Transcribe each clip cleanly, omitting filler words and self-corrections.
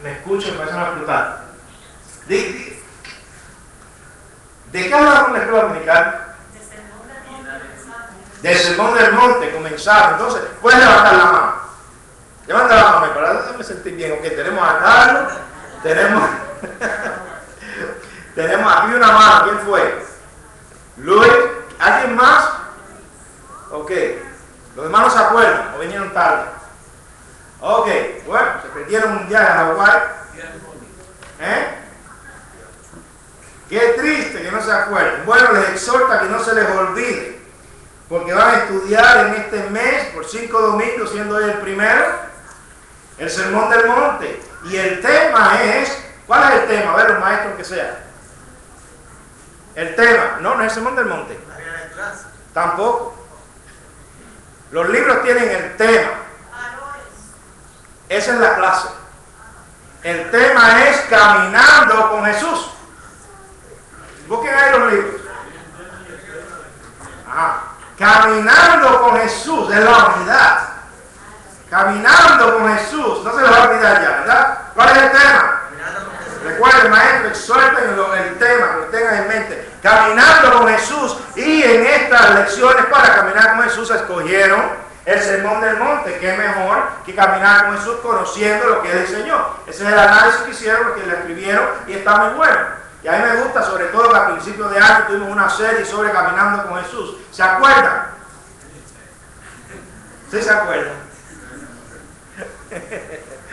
me escucho y empiezan a explotar. ¿De qué hablamos en la escuela dominical? Del sermón del monte comenzaron. Entonces, pueden levantar la mano. Levanta la mano para hacerme sentir bien. Ok, tenemos a Carlos, tenemos aquí una mano. ¿Quién fue? Luis. ¿Alguien más? Ok. Los demás no se acuerdan o vinieron tarde. Ok, bueno, se perdieron un viaje a Hawái. Qué triste que no se acuerden. Bueno, les exhorta que no se les olvide, porque van a estudiar en este mes, por 5 domingos, siendo hoy el primero, el Sermón del Monte. Y el tema es, ¿cuál es el tema? A ver, los maestros que sea. El tema, no es el Sermón del Monte. Tampoco. Los libros tienen el tema. Esa es la clase. El tema es caminando con Jesús. Busquen ahí los libros. Caminando con Jesús es la unidad. Caminando con Jesús. No se les va a olvidar ya, ¿verdad? ¿Cuál es el tema? Recuerden, maestro, exhorten el tema, que lo tengan en mente. Caminando con Jesús. Y en estas lecciones para caminar con Jesús escogieron el Sermón del Monte. Qué mejor que caminar con Jesús conociendo lo que Él enseñó. Ese es el análisis que hicieron, lo que le escribieron, y está muy bueno. Y a mí me gusta, sobre todo que a principios de año tuvimos una serie sobre caminando con Jesús. ¿Se acuerdan? ¿Sí se acuerdan?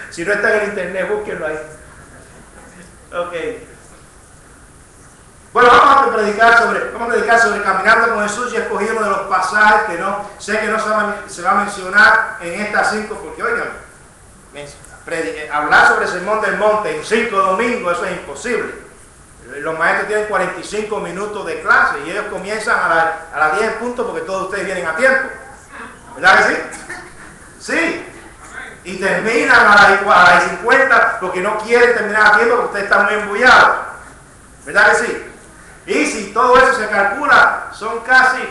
Si no está en el internet, búsquenlo ahí. Ok. Bueno, vamos a predicar sobre caminando con Jesús, y escogí uno de los pasajes que no sé que no se va a mencionar en estas 5, porque oigan, hablar sobre el Sermón del Monte en 5 domingos, eso es imposible. Los maestros tienen 45 minutos de clase y ellos comienzan a las 10 puntos porque todos ustedes vienen a tiempo. ¿Verdad que sí? Sí. Y terminan a las 50 porque no quieren terminar a tiempo porque ustedes están muy embullados. ¿Verdad que sí? Y si todo eso se calcula, son casi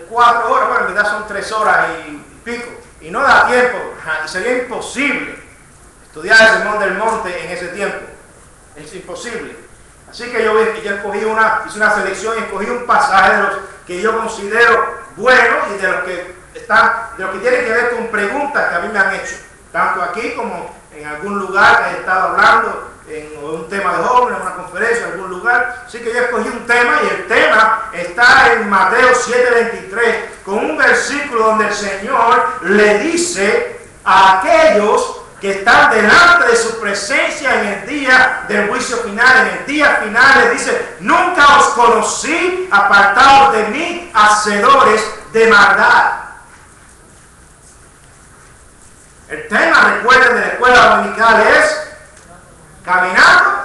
4 horas, bueno, en verdad son 3 horas y pico. Y no da tiempo, sería imposible estudiar el Sermón del Monte en ese tiempo. Es imposible. Así que yo escogí hice una selección y escogí un pasaje de los que yo considero buenos y de los que tienen que ver con preguntas que a mí me han hecho, tanto aquí como en algún lugar que he estado hablando, en un tema de jóvenes, en una conferencia, en algún lugar. Así que yo escogí un tema y el tema está en Mateo 7:23, con un versículo donde el Señor le dice a aquellos que están delante de su presencia en el día del juicio final. En el día final les dice: nunca os conocí, apartados de mí, hacedores de maldad. El tema, recuerden, de la escuela dominical es caminando.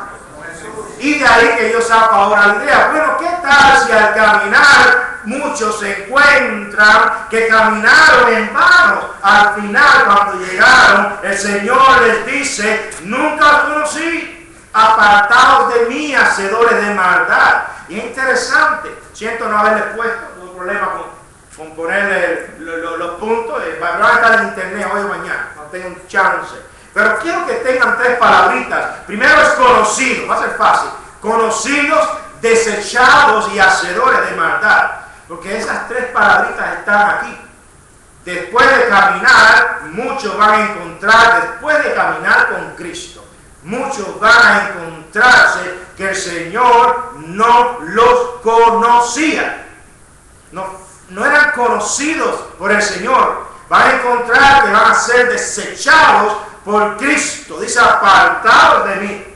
Y de ahí que yo saco ahora la idea. Bueno, ¿qué tal si al caminar muchos se encuentran que caminaron en vano? Al final, cuando llegaron, el Señor les dice: nunca os conocí, apartados de mí, hacedores de maldad. Y es interesante, siento no haberles puesto, no hay problema con ponerle los puntos, van a estar en internet hoy o mañana, no tengo un chance. Pero quiero que tengan 3 palabritas. Primero es conocido, va a ser fácil. Conocidos, desechados y hacedores de maldad. Porque esas 3 palabritas están aquí. Después de caminar, muchos van a encontrar, después de caminar con Cristo, muchos van a encontrarse que el Señor no los conocía. No eran conocidos por el Señor. Van a encontrar que van a ser desechados por Cristo. Dice: apartados de mí.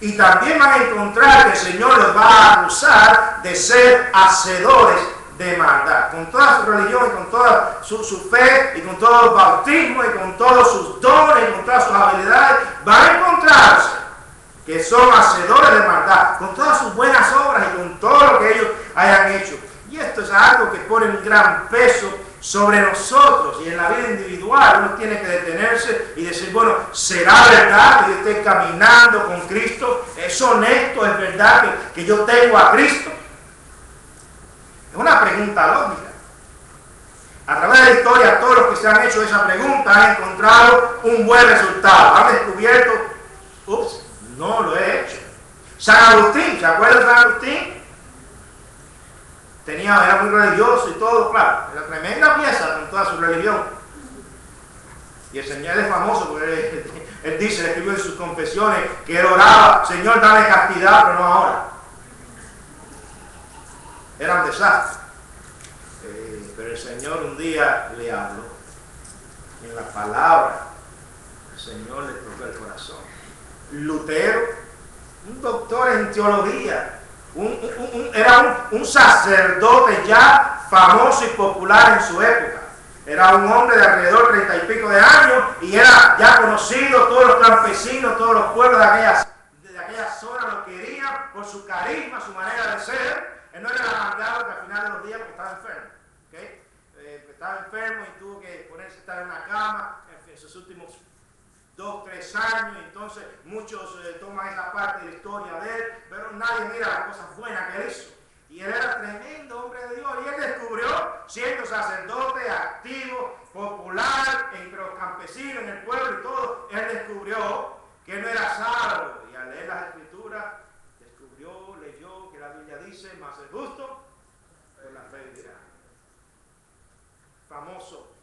Y también van a encontrar que el Señor los va a acusar de ser hacedores de maldad. Con toda su religión y con toda su fe y con todo el bautismo y con todos sus dones y con todas sus habilidades, van a encontrarse que son hacedores de maldad, con todas sus buenas obras y con todo lo que ellos hayan hecho. Y esto es algo que pone un gran peso sobre nosotros, y en la vida individual uno tiene que detenerse y decir: bueno, ¿será verdad que yo esté caminando con Cristo? ¿Es honesto? ¿Es verdad que yo tengo a Cristo? Es una pregunta lógica. A través de la historia, todos los que se han hecho esa pregunta han encontrado un buen resultado. Han descubierto Agustín, ¿se acuerdan de San Agustín? Era muy religioso y todo, claro, era tremenda pieza con toda su religión. Y el Señor es famoso porque él dice, escribió en sus confesiones que él oraba, Señor, dame castidad, pero no ahora. Era un desastre. Pero el Señor un día le habló. Y en la palabra, el Señor le tocó el corazón. Lutero, un doctor en teología, era un sacerdote ya famoso y popular en su época. Era un hombre de alrededor de 30 y pico de años y era ya conocido, todos los campesinos, todos los pueblos de aquella zona lo querían por su carisma, su manera de ser. Él no era el amargado que al final de los días porque estaba enfermo. ¿Okay? Estaba enfermo y tuvo que ponerse a estar en una cama en sus últimos 2, 3 años, entonces muchos toman esa parte de la historia de él, pero nadie mira las cosas buenas que él hizo. Y él era tremendo hombre de Dios, y él descubrió, siendo sacerdote, activo, popular, entre los campesinos, en el pueblo y todo, él descubrió que él no era salvo. Y al leer las escrituras, leyó que la Biblia dice, más el justo por la fe vivirá. Famoso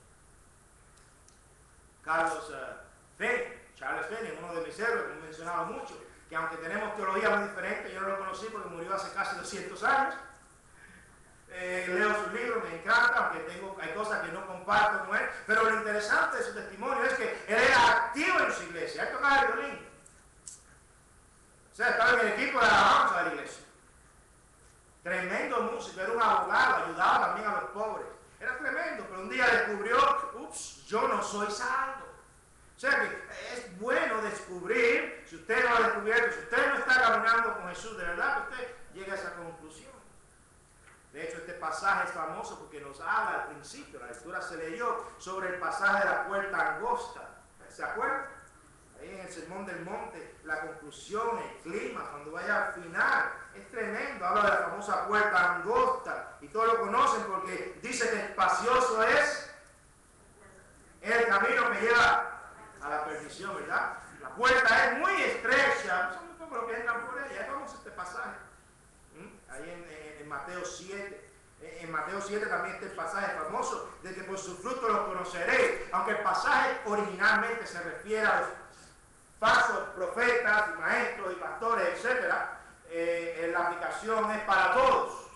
Charles Finney, uno de mis héroes, que he mencionado mucho, que aunque tenemos teología muy diferente, yo no lo conocí porque murió hace casi 200 años. Leo sus libros, me encanta, aunque hay cosas que no comparto con él, pero lo interesante de su testimonio es que él era activo en su iglesia, él tocaba el violín. O sea, estaba en el equipo de alabanza de la iglesia. Tremendo músico, era un abogado, ayudaba también a los pobres. Era tremendo, pero un día descubrió, yo no soy salvo. O sea que es bueno descubrir, si usted no lo ha descubierto, si usted no está caminando con Jesús, de verdad que usted llega a esa conclusión. De hecho, este pasaje es famoso porque nos habla al principio, la lectura se leyó sobre el pasaje de la puerta angosta. ¿Se acuerdan? Ahí en el Sermón del Monte, la conclusión, el clima, cuando vaya al final, es tremendo. Habla de la famosa puerta angosta y todos lo conocen porque dice que espacioso es el camino que lleva a la perdición, ¿verdad? La puerta es muy estrecha, son muy pocos los que entran por ella. Ahí vamos a este pasaje. Ahí en Mateo 7. En Mateo 7 también está el pasaje famoso de que por su fruto los conoceréis. Aunque el pasaje originalmente se refiere a los falsos profetas, y maestros y pastores, etc., la aplicación es para todos.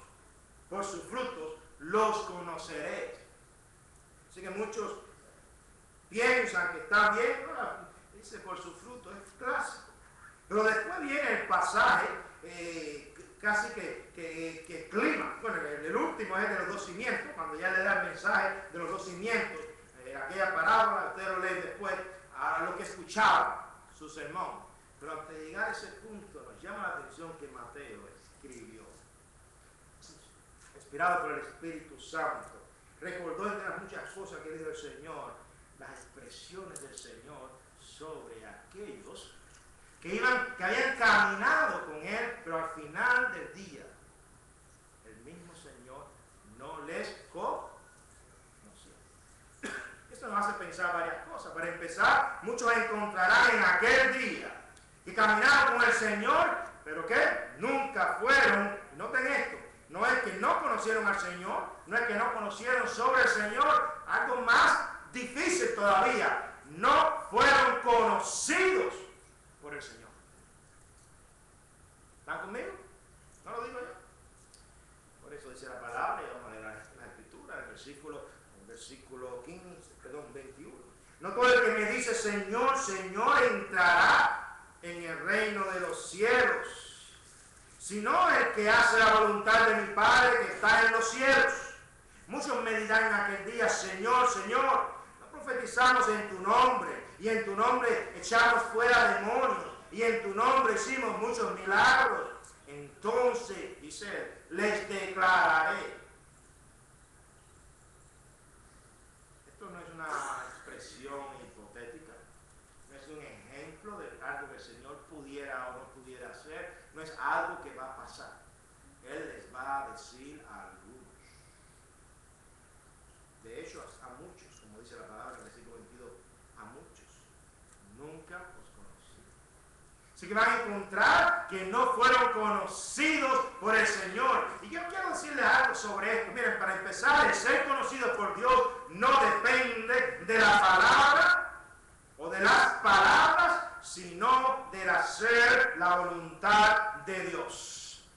Por sus frutos los conoceréis. Así que muchos piensan que están bien, no, dice por su fruto, es clásico. Pero después viene el pasaje casi que clima. Bueno, el último es de los 2 cimientos, cuando ya le da el mensaje de los 2 cimientos, aquella parábola, ustedes lo leen después, a lo que escuchaba su sermón. Pero antes de llegar a ese punto, nos llama la atención que Mateo escribió, inspirado por el Espíritu Santo, recordó entre las muchas cosas que dijo el Señor, las expresiones del Señor sobre aquellos que habían caminado con Él, pero al final del día, el mismo Señor no les conoció. Esto nos hace pensar varias cosas. Para empezar, muchos encontrarán en aquel día que caminaron con el Señor, pero que nunca fueron, noten esto, no es que no conocieron al Señor, no es que no conocieron sobre el Señor, algo más difícil todavía, no fueron conocidos por el Señor. ¿Están conmigo? ¿No lo digo yo? Por eso dice la palabra, y vamos a leer la escritura, el versículo 21. No todo el que me dice Señor, Señor entrará en el reino de los cielos, sino el que hace la voluntad de mi Padre que está en los cielos. Muchos me dirán en aquel día, Señor, Señor, no profetizamos en tu nombre, y en tu nombre echamos fuera demonios, y en tu nombre hicimos muchos milagros. Entonces, dice, les declararé. Esto no es una expresión hipotética, no es un ejemplo de algo que el Señor pudiera o no pudiera hacer, no es algo que va a pasar. Él les va a decir a algunos. De hecho, a muchos, como dice la palabra en el versículo 22, a muchos nunca os conocí. Así que van a encontrar que no fueron conocidos por el Señor. Y yo quiero decirles algo sobre esto. Miren, para empezar, el ser conocido por Dios no depende de la palabra o de las palabras, sino del hacer la voluntad de Dios.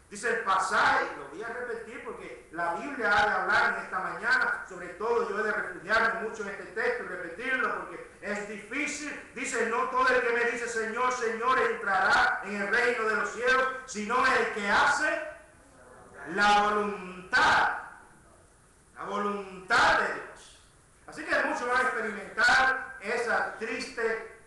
Dice el pasaje, y lo voy a repetir porque la Biblia ha de hablar en esta mañana, sobre todo yo he de refugiarme mucho en este texto y repetirlo porque es difícil. Dice, no todo el que me dice Señor, Señor entrará en el reino de los cielos, sino el que hace la voluntad de Dios. Así que muchos van a experimentar esa triste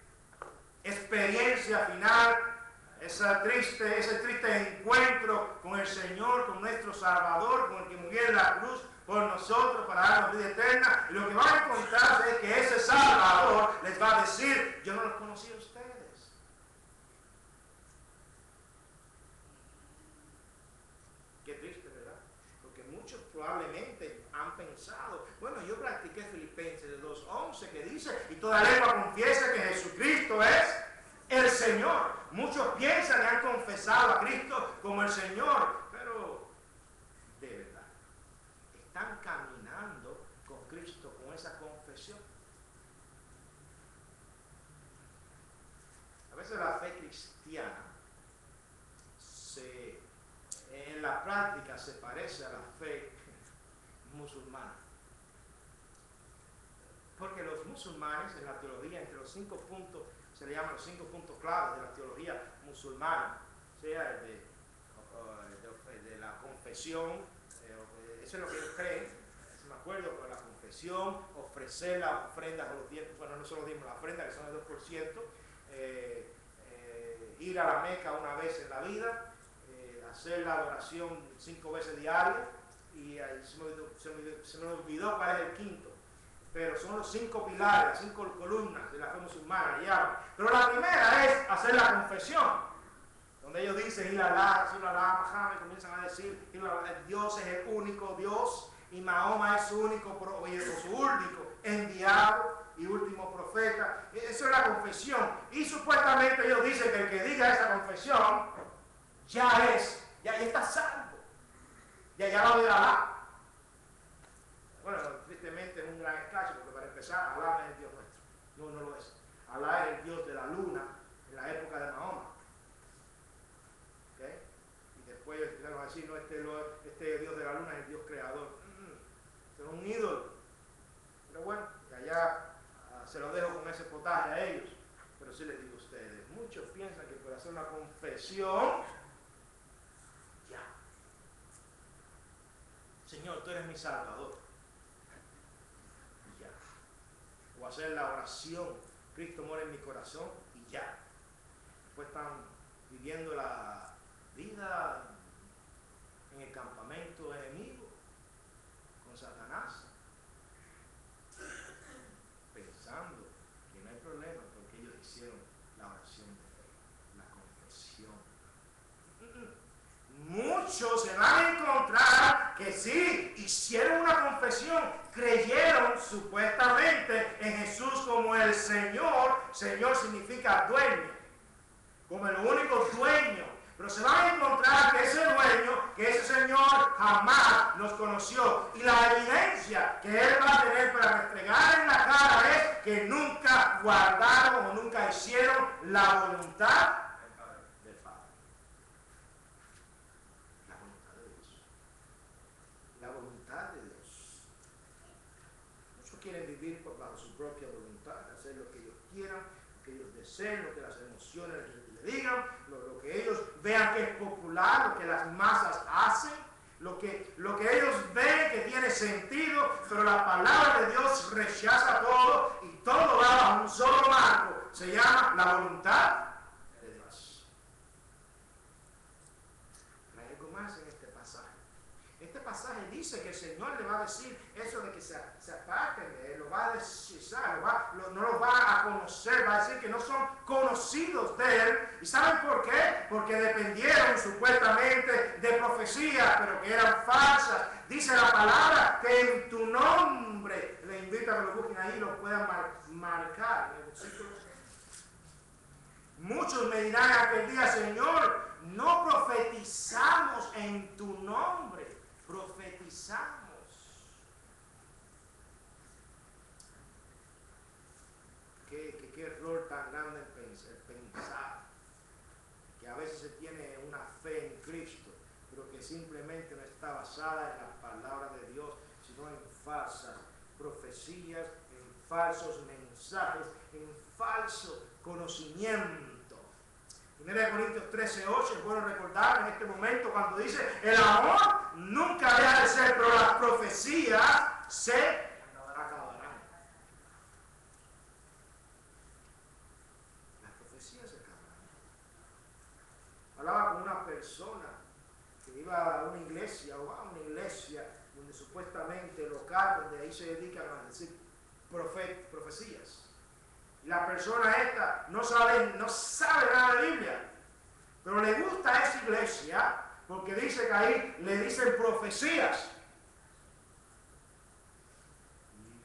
experiencia final, ese triste encuentro con el Señor, con nuestro Salvador, con el que murió en la cruz por nosotros para darnos vida eterna. Y lo que van a encontrar es que ese Salvador les va a decir, yo no los conocí a ustedes. Qué triste, ¿verdad? Porque muchos probablemente han pensado, bueno, yo practiqué Filipenses 2:11 que dice, y toda lengua confiesa que Jesucristo es el Señor. Muchos piensan que han confesado a Cristo como el Señor, pero de verdad, ¿están caminando con Cristo con esa confesión? A veces la fe cristiana en la práctica se parece a la fe musulmana. Porque los musulmanes en la teología, entre los 5 puntos, se le llaman los 5 puntos claves de la teología musulmana, sea de la confesión, eso es lo que ellos creen. Me acuerdo con la confesión, ofrecer las ofrendas a los 10, bueno, no solo dimos la ofrenda, que son el 2%, ir a la Meca una vez en la vida, hacer la adoración 5 veces diarias, y se me olvidó cuál es el quinto. Pero son los 5 pilares, las 5 columnas de la fe musulmana. Ya. Pero la primera es hacer la confesión, donde ellos dicen, Muhammad, comienzan a decir, Dios es el único Dios, y Mahoma es su único enviado y último profeta. Eso es la confesión. Y supuestamente ellos dicen que el que diga esa confesión, ya está salvo. Ya va a ver a Alá. Bueno, tristemente es un gran escaso, porque para empezar, Alá es el Dios nuestro. No lo es. Alá es el Dios de la luna en la época de Mahoma. ¿Okay? Y después van a decir, no, este Dios de la luna es el Dios creador. Es un ídolo. Pero bueno, allá se lo dejo con ese potaje a ellos. Pero sí les digo a ustedes, muchos piensan que por hacer una confesión, ya. Señor, tú eres mi Salvador. Ya. O hacer la oración, Cristo muere en mi corazón, y ya. Después están viviendo la vida en el campamento enemigo con Satanás, pensando que no hay problema porque ellos hicieron la oración de fe, la confesión. Muchos se van a encontrar que sí, hicieron una confesión, creyeron supuestamente en Jesús como el Señor. Señor significa dueño, como el único dueño. Pero se van a encontrar que ese dueño, que ese Señor jamás nos conoció. Y la evidencia que Él va a tener para restregar en la cara es que nunca guardaron o nunca hicieron la voluntad del Padre. La voluntad de Dios. La voluntad de Dios. Muchos quieren vivir bajo su propia voluntad, hacer lo que ellos quieran, que ellos deseen, lo que las emociones les digan, lo que ellos vean que es popular, lo que las masas hacen, lo que ellos ven que tiene sentido, pero la palabra de Dios rechaza todo y todo va bajo un solo marco. Se llama la voluntad de Dios. Hay algo más en este pasaje. Este pasaje dice que el Señor le va a decir eso de que se aparten de Él, lo va a desechar, no los va a conocer, va a decir que no son conocidos de Él. ¿Y saben por qué? Porque dependieron supuestamente de profecías, pero que eran falsas. Dice la palabra que en tu nombre, le invito a que lo busquen ahí y lo puedan marcar en el versículo. Muchos me dirán aquel día, Señor, no profetizamos en tu nombre, profetizamos. Qué error tan grande el pensar que a veces se tiene una fe en Cristo, pero que simplemente no está basada en las palabras de Dios, sino en falsas profecías, en falsos mensajes, en falso conocimiento. 1 Corintios 13:8, es bueno recordar en este momento cuando dice, el amor nunca deja de ser, pero las profecías se acabarán. Las profecías se acabarán. Hablaba con una persona que iba a una iglesia o a una iglesia donde supuestamente local, donde ahí se dedican a decir profecías. Y la persona esta no sabe nada de Biblia, pero le gusta esa iglesia porque dice que ahí le dicen profecías.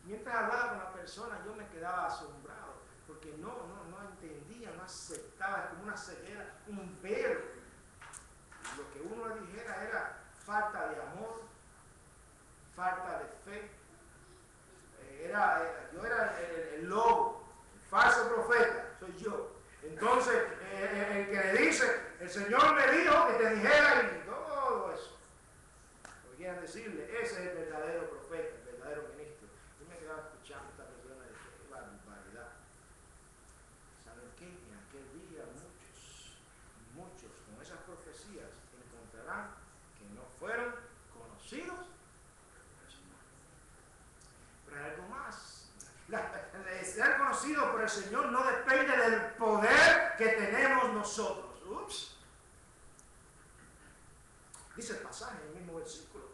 Y mientras hablaba con la persona yo me quedaba asombrado porque no entendía, no aceptaba, como una ceguera, un velo. Lo que uno le dijera era falta de amor, falta de fe. Yo era el lobo, el falso profeta, soy yo. Entonces, el que le dice, el Señor me dijo que te dijera y todo eso. Lo que quieran decirle, ese es el verdadero profeta, el verdadero ministro. Yo me quedaba escuchando a esta persona y dije, qué barbaridad. ¿Saben qué? En aquel día muchos con esas profecías encontrarán que no fueron conocidos por el Señor. Pero hay algo más. Ser conocido por el Señor no depende del poder que tenemos nosotros. Ups. Dice el pasaje en el mismo versículo.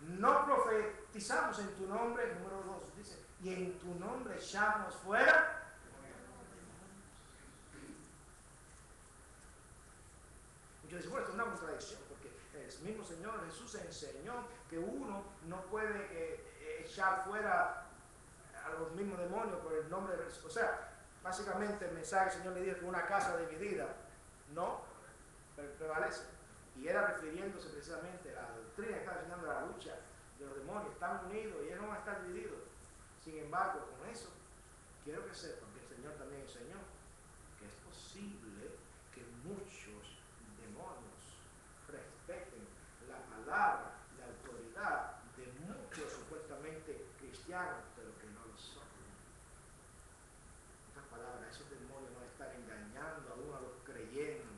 No profetizamos en tu nombre, número 2, dice, y en tu nombre echamos fuera. Muchos dicen, bueno, esto es una contradicción, porque el mismo Señor Jesús enseñó que uno no puede echar fuera a los mismos demonios por el nombre de Jesús. O sea, básicamente el mensaje del Señor le dijo que una casa dividida no prevalece. Y era refiriéndose precisamente a la doctrina que está enseñando la lucha de los demonios. Están unidos y ellos no van a estar divididos. Sin embargo, con eso, quiero que sepan que el Señor también enseñó que es posible que muchos demonios respeten la palabra, la autoridad de muchos supuestamente cristianos, pero que no lo son. En otras palabras, esos demonios no están engañando aún a los creyentes.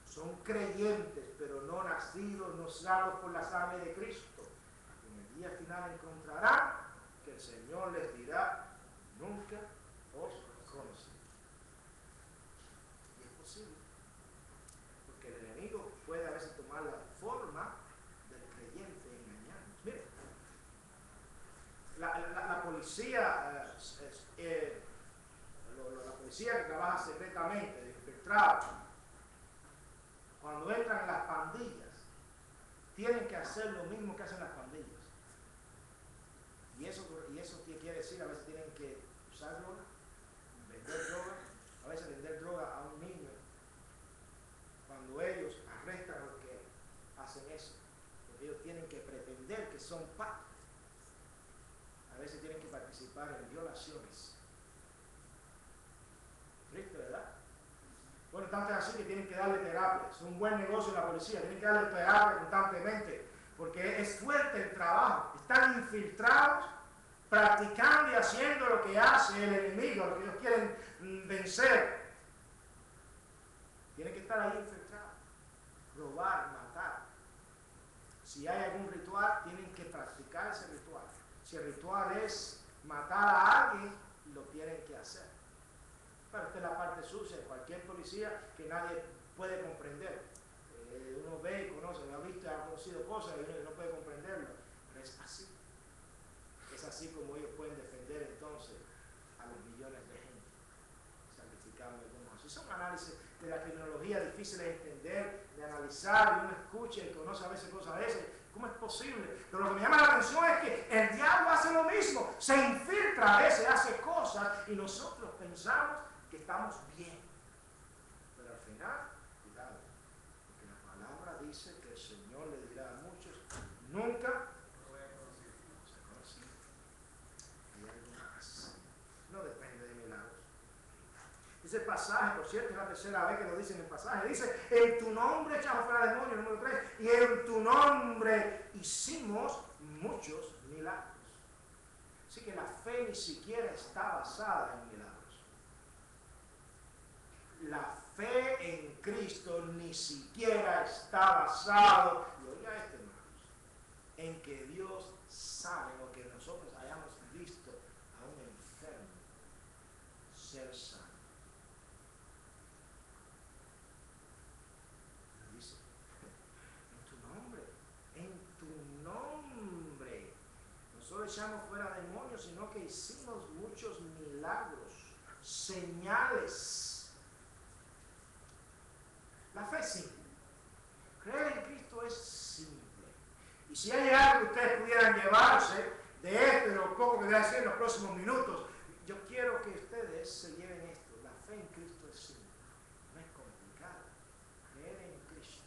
Son creyentes, pero no nacidos, no salvos por la sangre de Cristo. En el día final encontrarán que el Señor les dirá, nunca os conocí. Y es posible, porque el enemigo puede a veces tomar la forma del creyente engañarnos. Miren, la policía, la policía que trabaja secretamente, de infiltrado, cuando entran en las pandillas, tienen que hacer lo mismo que hacen las pandillas. Y eso quiere decir, a veces tienen que usar droga, vender droga, a veces vender droga a un niño. Cuando ellos arrestan a los que hacen eso, porque ellos tienen que pretender que son parte. A veces tienen que participar en violaciones. Triste, ¿verdad? Bueno, tanto es así que tienen que darle terapia. Es un buen negocio la policía, tienen que darle terapia constantemente, porque es fuerte el trabajo. Están infiltrados, practicando y haciendo lo que hace el enemigo, lo que ellos quieren vencer. Tienen que estar ahí infiltrados, robar, matar. Si hay algún ritual, tienen que practicar ese ritual. Si el ritual es matar a alguien, lo tienen que hacer. Pero esta es la parte sucia de cualquier policía que nadie puede comprender. Uno ve y conoce, lo ha visto y ha conocido cosas y uno no puede comprenderlo. Pero es así. Es así como ellos pueden defender entonces a los millones de gente, sacrificando algunos. Si son análisis de la criminología difíciles de entender, de analizar, y uno escucha y conoce a veces cosas de esas, ¿cómo es posible? Pero lo que me llama la atención es que el diablo hace lo mismo, se infiltra a veces, hace cosas y nosotros pensamos que estamos bien. dice que el Señor le dirá a muchos, nunca se conocen. Hay algo más. No depende de milagros. Ese pasaje, por cierto, es la tercera vez que lo dicen en el pasaje. Dice, en tu nombre echamos fuera demonios, número 3. Y en tu nombre hicimos muchos milagros. Así que la fe ni siquiera está basada en milagros. La fe en Cristo ni siquiera está basado, y oiga esto, hermanos, en que Dios sabe o que nosotros hayamos visto a un enfermo ser sano. Dice, en tu nombre. No solo echamos fuera demonios, sino que hicimos muchos milagros, señales. La fe es simple. Creer en Cristo es simple. Y si hay algo que ustedes pudieran llevarse de esto, de lo poco que voy a decir en los próximos minutos, yo quiero que ustedes se lleven esto. La fe en Cristo es simple, no es complicada. Creer en Cristo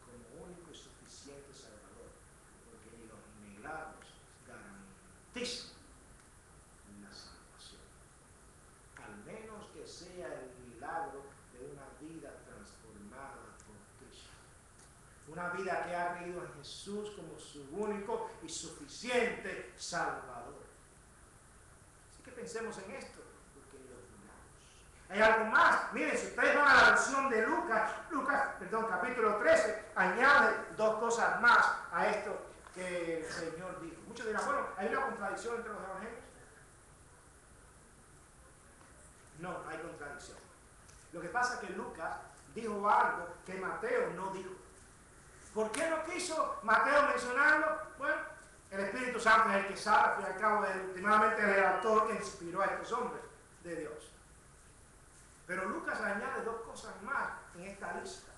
como único y suficiente Salvador, porque los milagros garantizan la salvación. Al menos que sea el milagro de una vida transformada por Cristo. Una vida que ha creído en Jesús como su único y suficiente Salvador. Así que pensemos en esto, porque los milagros. Hay algo más. Miren, si ustedes van a la versión de Lucas, capítulo 13, añade dos cosas más a esto que el Señor dijo. Muchos dirán, bueno, ¿hay una contradicción entre los evangelios? No, no hay contradicción. Lo que pasa es que Lucas dijo algo que Mateo no dijo. ¿Por qué no quiso Mateo mencionarlo? Bueno, el Espíritu Santo es el que sabe, al fin y al cabo, es últimamente el redactor que inspiró a estos hombres de Dios. Pero Lucas añade dos cosas más en esta lista.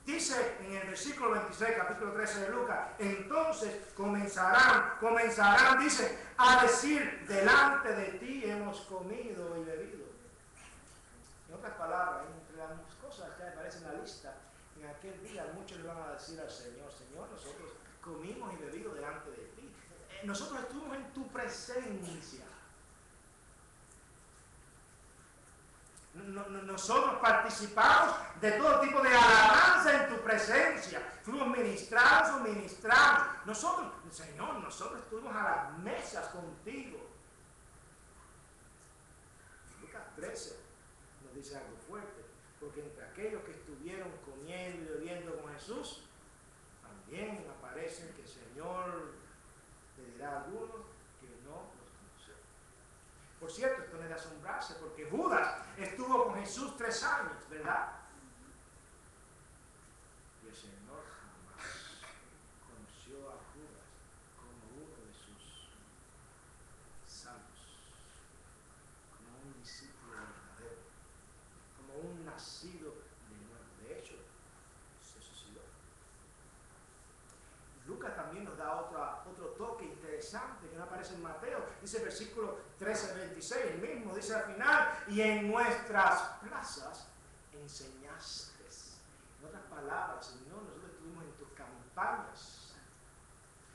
Dice en el versículo 26, capítulo 13 de Lucas, entonces comenzarán, dice, a decir, delante de ti hemos comido y bebido. En otras palabras, entre las cosas que aparecen en la lista, en aquel día muchos le van a decir al Señor, Señor, nosotros comimos y bebido delante de ti. Nosotros estuvimos en tu presencia. Nosotros participamos de todo tipo de alabanza en tu presencia. Fuimos ministrados o ministramos. Nosotros, Señor, nosotros estuvimos a las mesas contigo. Lucas 13 nos dice algo fuerte, porque entre aquellos que estuvieron comiendo y bebiendo con Jesús, también aparecen que el Señor le dirá a algunos que no los conoce. Por cierto, esto no es de asombrarse, porque Judas estuvo con Jesús 3 años, ¿verdad? Y el Señor jamás conoció a Judas como uno de sus santos, como un discípulo verdadero, como un nacido de nuevo. De hecho, se suicidó. Lucas también nos da otro toque interesante que no aparece en Mateo. Dice el versículo 13-26, el mismo, dice al final, y en nuestras plazas enseñaste. En otras palabras, Señor, nosotros estuvimos en tus campañas.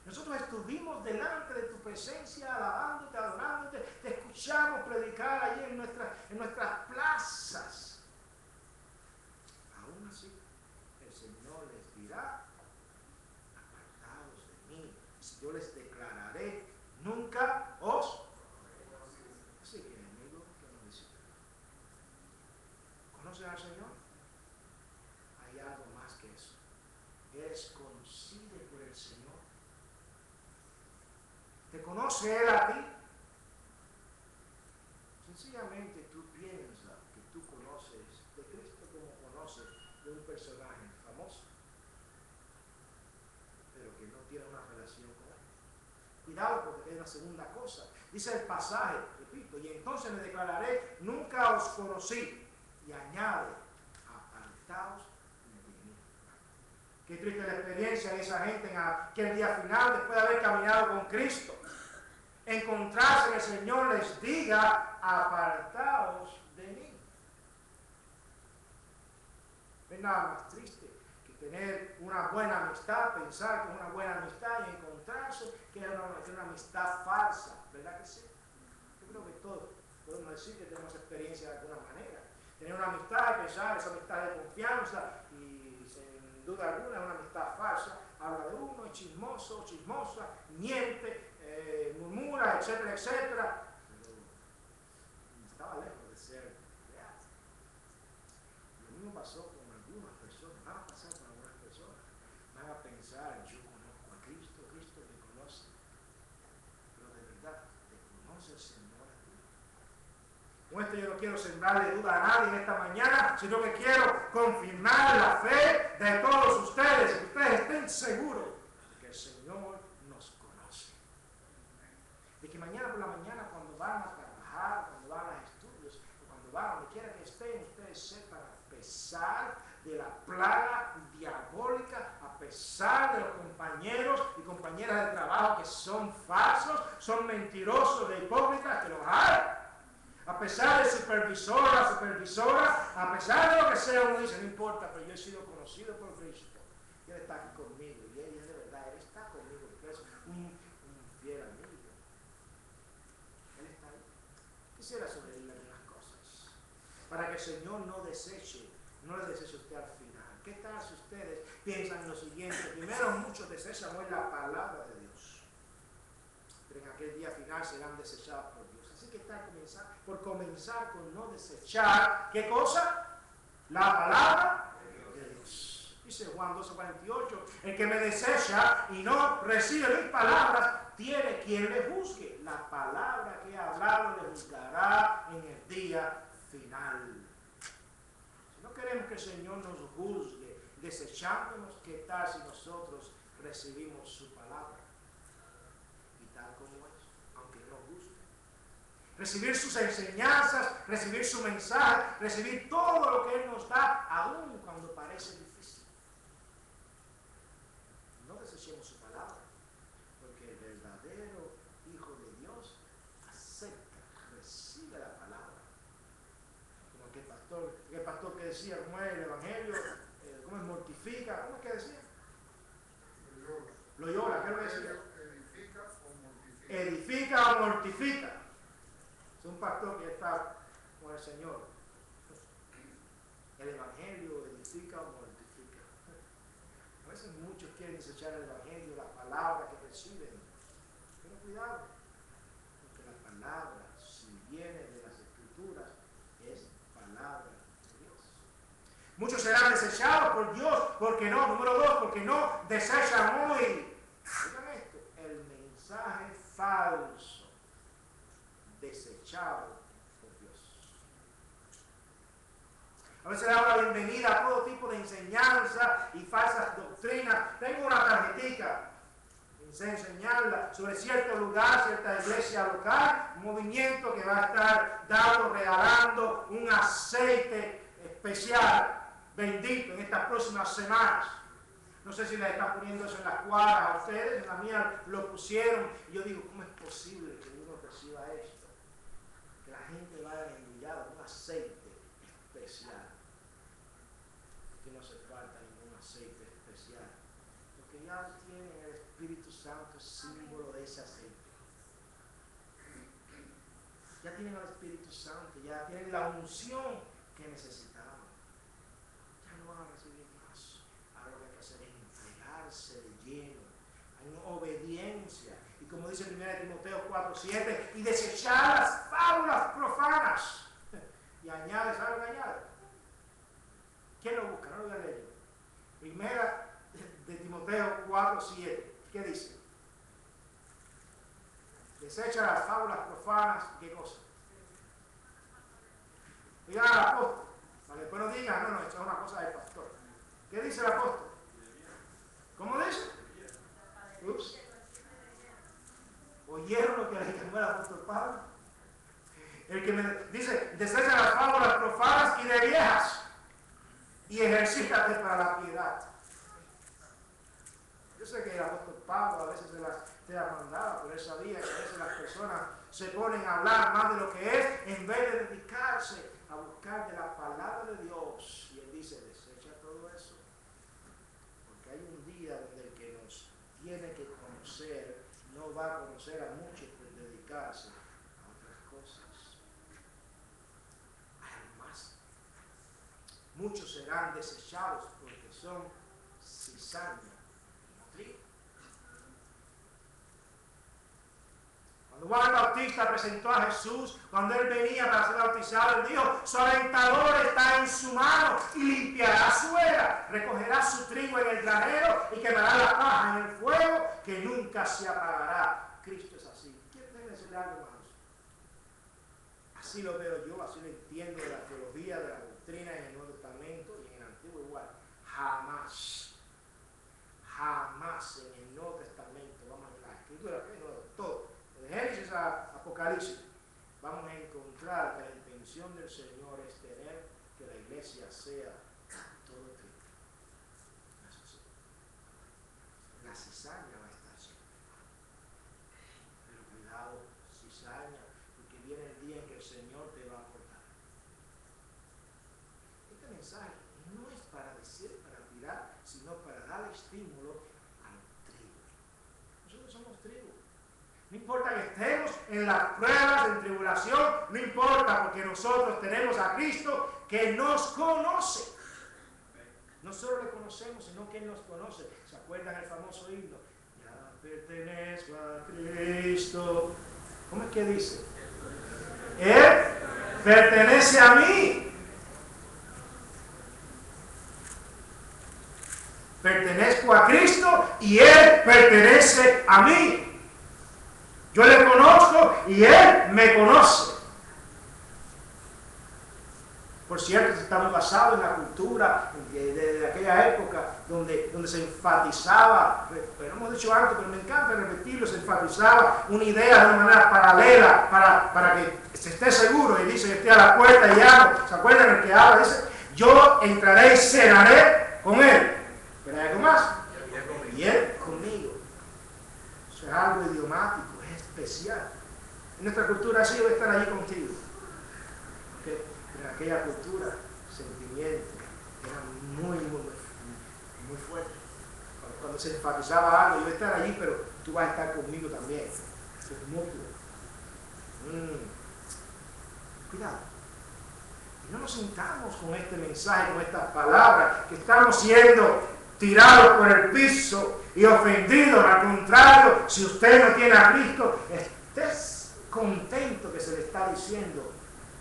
Nosotros estuvimos delante de tu presencia, alabándote, adorándote, te escuchamos predicar allí en nuestras plazas. Aún así, el Señor les dirá, apartados de mí, yo les declararé, nunca os. Así que, enemigo, ¿qué nos dice? ¿Conoces al Señor? Hay algo más que eso. Eres conocido por el Señor. ¿Te conoce Él a ti? Sencillamente tú piensas que tú conoces de Cristo como conoces de un personaje famoso, pero que no tiene una relación con Él. Cuidado, porque hay una segunda cosa. Dice el pasaje, repito, y entonces le declararé, nunca os conocí. Y añade, apartaos de mí. Qué triste la experiencia de esa gente en aquel día final, después de haber caminado con Cristo. Encontrarse que el Señor les diga, apartaos de mí. No hay nada más triste que tener una buena amistad, pensar que es una buena amistad y encontrarse que es una amistad falsa, ¿verdad que sí? Yo creo que todos podemos decir que tenemos experiencia de alguna manera. Tener una amistad y pensar esa amistad de confianza y sin duda alguna es una amistad falsa, habla de uno, es chismoso, chismosa, miente, murmura, etcétera, etcétera. Pero estaba lejos de ser real. Lo mismo pasó con algunas personas, van a pasar con algunas personas. Van a pensar, yo conozco a Cristo, Cristo me conoce. Pero de verdad, ¿te conoce el Señor a ti? Con esto yo no quiero sembrarle duda a nadie en esta mañana, sino que quiero confirmar la fe de todos ustedes, que ustedes estén seguros de que el Señor nos conoce. De que mañana por la mañana, cuando van a trabajar, cuando van a estudios, cuando van a donde quiera que estén, ustedes sepan, a pesar de la plaga diabólica, a pesar de los compañeros y compañeras de trabajo que son falsos, son mentirosos, de hipócritas, que los hay. A pesar de supervisora, a pesar de lo que sea, uno dice, no importa, pero yo he sido conocido por Cristo. Y Él está aquí conmigo, y Él es de verdad, Él está conmigo, porque es un fiel amigo. Él está ahí. Quisiera sugerirle algunas cosas, para que el Señor no le deseche usted al final. ¿Qué tal si ustedes piensan en lo siguiente? Primero, muchos desechan hoy la palabra de Dios, pero en aquel día final serán desechados por Dios. Así que está por comenzar con no desechar, ¿qué cosa? La palabra de Dios. Dice Juan 12:48, el que me desecha y no recibe mis palabras, tiene quien le juzgue. La palabra que he hablado le juzgará en el día final. Si no queremos que el Señor nos juzgue desechándonos, ¿qué tal si nosotros recibimos su palabra? Y tal como es, aunque no guste. Recibir sus enseñanzas, recibir su mensaje, recibir todo lo que Él nos da, aun cuando parece difícil. No desechemos su palabra, porque el verdadero Hijo de Dios acepta, recibe la palabra. Como aquel pastor que decía, como es el Evangelio, cómo es mortifica, ¿cómo es que decía? Loyola, ¿qué es lo que decía? Edifica o mortifica. Edifica o mortifica. Es un pastor que está con el Señor. El Evangelio edifica o mortifica. A veces muchos quieren desechar el Evangelio, la palabra que reciben. Pero cuidado, porque la palabra, si viene de las Escrituras, es palabra de Dios. Muchos serán desechados por Dios, porque no. Número 2, porque no desechan hoy. Oigan esto, el mensaje falso desechado por Dios. A veces le damos la bienvenida a todo tipo de enseñanza y falsas doctrinas. Tengo una tarjetita, pensé enseñarla sobre cierto lugar, cierta iglesia local, un movimiento que va a estar regalando un aceite especial, bendito, en estas próximas semanas. No sé si les están poniendo eso en las cuadras a ustedes, en la mía lo pusieron. Y yo digo, ¿cómo es posible que uno reciba esto? Que la gente vaya enviado un aceite especial. Aquí no se falta ningún aceite especial, porque ya tienen el Espíritu Santo, símbolo de ese aceite. Ya tienen el Espíritu Santo, ya tienen la unción que necesitaban. Ya no van a recibir más. Ahora lo que hay que hacer es entregarse de lleno, en obediencia. Y como dice 1 Timoteo 4:7, y desechar las fábulas profanas. Y añade, ¿sabe lo que añade? ¿Quién lo busca? No lo voy a leer yo. 1 de Timoteo 4:7. ¿Qué dice? Desecha las fábulas profanas. ¿Qué cosa? Diga al apóstol. Vale, después no diga, no, esto es una cosa del pastor. ¿Qué dice el apóstol? ¿Cómo dice? Ups. ¿Oyeron lo que le llamó el apóstol Pablo? El que me dice, desecha las fábulas profanas y de viejas y ejercítate para la piedad. Yo sé que el apóstol Pablo a veces se la mandaba, pero él sabía que a veces las personas se ponen a hablar más de lo que es en vez de dedicarse a buscar de la palabra de Dios. Y él dice, desecha todo eso. muchos serán desechados porque son cizaña y trigo. Cuando Juan el Bautista presentó a Jesús, cuando él venía para ser bautizado, él dijo: su aventador está en su mano y limpiará su era, recogerá su trigo en el granero y quemará la paja en el fuego que nunca se apagará. Cristo es así. ¿Quieren decirle algo, hermanos? Así lo veo yo, así lo entiendo de la teología, de la doctrina en el Nuevo Testamento y en el Antiguo igual. Jamás en el Nuevo Testamento, vamos a la Escritura, todo, de Génesis a Apocalipsis, vamos a encontrar que la intención del Señor es tener que la iglesia sea todo Cristo. La cizaña va a estar siempre. Pero cuidado, cizaña, porque viene el día en que el Señor te va a cortar. Este mensaje no es para decir, para tirar, sino para dar estímulo al trigo. Nosotros somos trigo. No importa que estemos en las pruebas, en tribulación, no importa, porque nosotros tenemos a Cristo que nos conoce. No solo le conocemos, sino que Él nos conoce. ¿Se acuerdan el famoso himno? Ya pertenezco a Cristo. ¿Cómo es que dice? Él pertenece a mí. Pertenezco a Cristo y Él pertenece a mí. Yo le conozco y Él me conoce. Por cierto, estamos basados en la cultura de aquella época donde se enfatizaba, pero hemos dicho antes, pero me encanta repetirlo, se enfatizaba una idea de una manera paralela para que se esté seguro, y dice: estoy a la puerta y llamo. ¿Se acuerdan el que habla? Dice: yo entraré y cenaré con Él. ¿Pero hay algo más? Y Él conmigo. Eso es algo idiomático, es especial. En nuestra cultura así, yo voy a estar allí contigo. ¿Okay? En aquella cultura, sentimiento era muy fuerte. Cuando se enfatizaba algo, yo voy a estar allí, pero tú vas a estar conmigo también. Eso es mutuo. Cuidado. Y no nos sintamos con este mensaje, con estas palabras, que estamos siendo tirados por el piso y ofendidos. Al contrario, si usted no tiene a Cristo, estés contento que se le está diciendo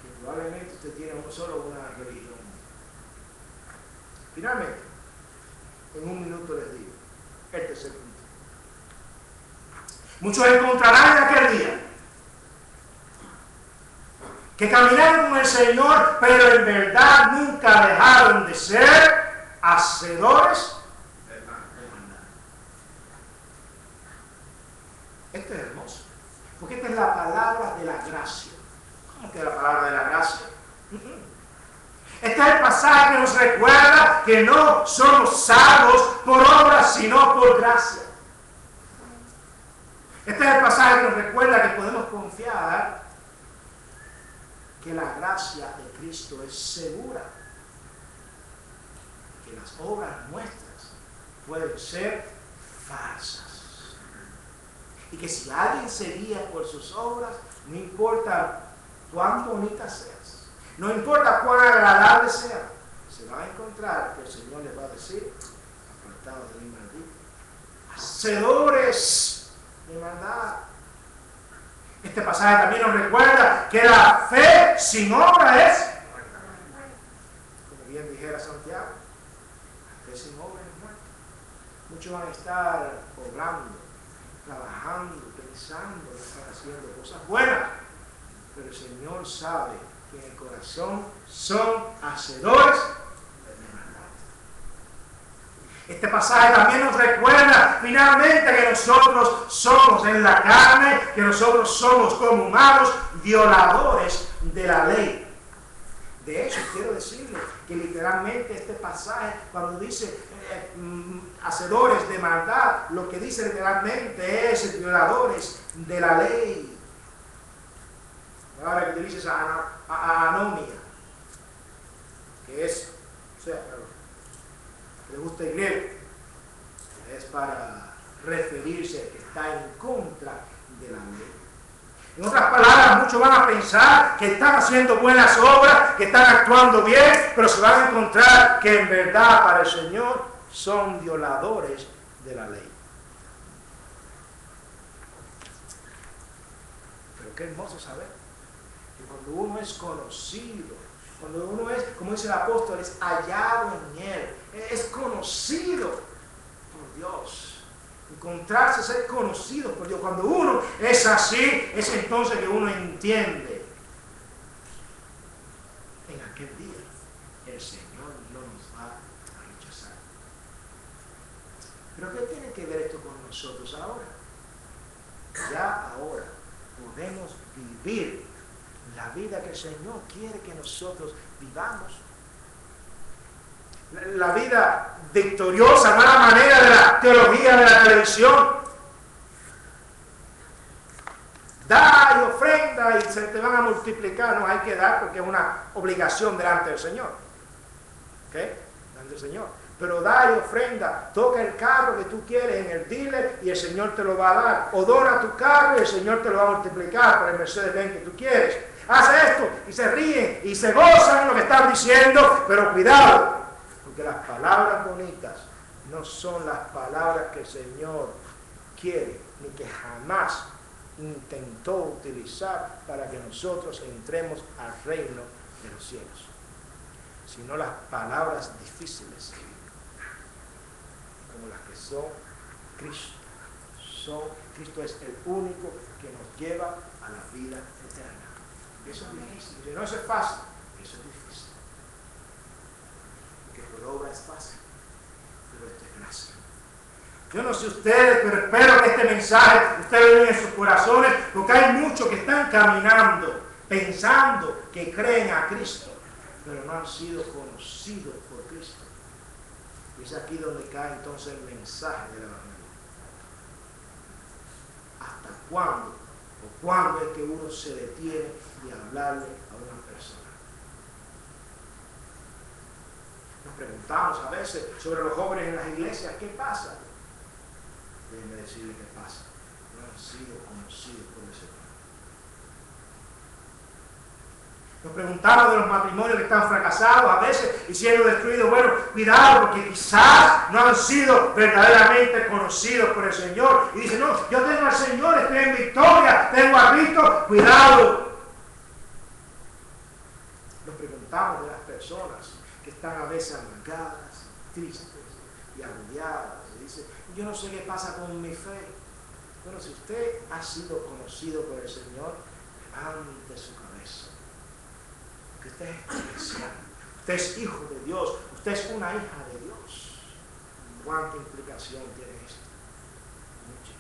que probablemente usted tiene solo una religión. Finalmente, en un minuto les digo el tercer punto. Muchos encontrarán en aquel día que caminaron con el Señor, pero en verdad nunca dejaron de ser hacedores de maldad. Esto es hermoso, porque esta es la palabra de la gracia. ¿Cómo que es la palabra de la gracia? Este es el pasaje que nos recuerda que no somos salvos por obras, sino por gracia. Este es el pasaje que nos recuerda que podemos confiar que la gracia de Cristo es segura, que las obras nuestras pueden ser falsas, y que si alguien se guía por sus obras, no importa cuán bonita seas, no importa cuán agradable sea, se va a encontrar que el Señor les va a decir: apartados de mí, maldito, hacedores de maldad. Este pasaje también nos recuerda que la fe sin obra es, como bien dijera Santiago, la fe sin obra es muerta. Muchos van a estar obrando, trabajando, pensando, están haciendo cosas buenas, pero el Señor sabe que en el corazón son hacedores de maldad. Este pasaje también nos recuerda finalmente que nosotros somos en la carne, que nosotros somos como humanos violadores de la ley. De hecho, quiero decirle que literalmente este pasaje, cuando dice hacedores de maldad, lo que dice literalmente es violadores de la ley. Ahora que utilices anomia, que es, o sea, le gusta el griego, es para referirse a que está en contra de la ley. En otras palabras, muchos van a pensar que están haciendo buenas obras, que están actuando bien, pero se van a encontrar que en verdad para el Señor son violadores de la ley. Pero qué hermoso saber que cuando uno es conocido, cuando uno es, como dice el apóstol, es hallado en Él, es conocido por Dios. Encontrarse, ser conocido por Dios. Cuando uno es así, es entonces que uno entiende. En aquel día, el Señor no nos va a rechazar. Pero ¿qué tiene que ver esto con nosotros ahora? Ya ahora podemos vivir la vida que el Señor quiere que nosotros vivamos. La vida victoriosa, no a la manera de la teología de la televisión. Da y ofrenda y se te van a multiplicar. No hay que dar porque es una obligación delante del Señor. ¿Ok? Delante del Señor. Pero da y ofrenda. Toca el carro que tú quieres en el dealer y el Señor te lo va a dar. O dona tu carro y el Señor te lo va a multiplicar por el Mercedes-Benz que tú quieres. Haz esto y se ríen y se gozan en lo que están diciendo, pero cuidado. Porque las palabras bonitas no son las palabras que el Señor quiere, ni que jamás intentó utilizar para que nosotros entremos al reino de los cielos, sino las palabras difíciles, como las que son Cristo. Cristo es el único que nos lleva a la vida eterna. Eso es difícil, no eso es fácil, eso es difícil. Por obra es fácil, pero esto es gracia. Yo no sé ustedes, pero espero que este mensaje ustedes lo vean en sus corazones, porque hay muchos que están caminando, pensando que creen a Cristo, pero no han sido conocidos por Cristo. Y es aquí donde cae entonces el mensaje del Evangelio. ¿Hasta cuándo? ¿O cuándo es que uno se detiene de hablarle a una persona? Nos preguntamos a veces sobre los jóvenes en las iglesias, ¿qué pasa? Déjenme decirles qué pasa. No han sido conocidos por el Señor. Nos preguntamos de los matrimonios que están fracasados a veces y siendo destruidos. Bueno, cuidado, porque quizás no han sido verdaderamente conocidos por el Señor. Y dicen, no, yo tengo al Señor, estoy en victoria, tengo a Cristo. Cuidado. Nos preguntamos de las personas que están a veces amargadas, tristes y agobiadas. Y dice, yo no sé qué pasa con mi fe. Bueno, si usted ha sido conocido por el Señor, levante su cabeza. Porque usted es especial. Usted es hijo de Dios. Usted es una hija de Dios. ¿Cuánta implicación tiene esto? Mucha.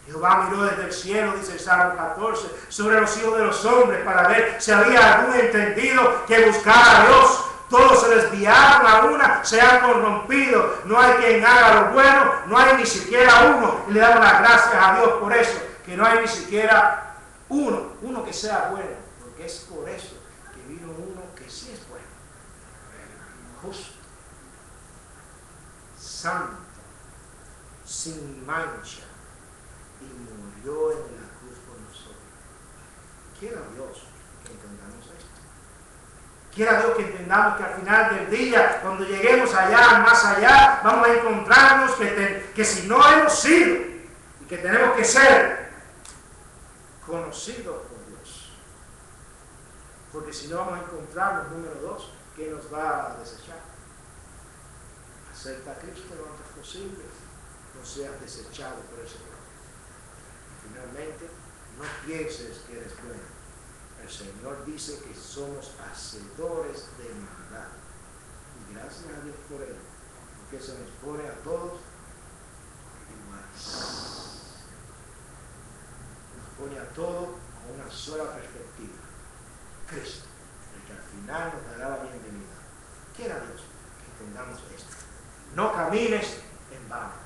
Jehová miró desde el cielo, dice el Salmo 14, sobre los hijos de los hombres para ver si había algún entendido que buscara a Dios. Todos se desviaron a una, se han corrompido. No hay quien haga lo bueno, no hay ni siquiera uno. Y le damos las gracias a Dios por eso, que no hay ni siquiera uno que sea bueno, porque es por eso que vino uno que sí es bueno, justo, santo, sin mancha, y murió en la cruz por nosotros. Quiera Dios que entendamos esto. Quiera Dios que entendamos que al final del día, cuando lleguemos allá, más allá, vamos a encontrarnos que si no hemos sido y que tenemos que ser conocidos por Dios. Porque si no vamos a encontrarnos, número 2, ¿qué nos va a desechar? Acepta a Cristo lo antes posible, no seas desechado por el Señor. Y finalmente, no pienses que eres bueno. El Señor dice que somos hacedores de maldad. Y gracias a Dios por él, porque se nos pone a todos iguales. Nos pone a todos con una sola perspectiva. Cristo, el que al final nos dará la bienvenida. Quiera Dios que entendamos esto. No camines en vano.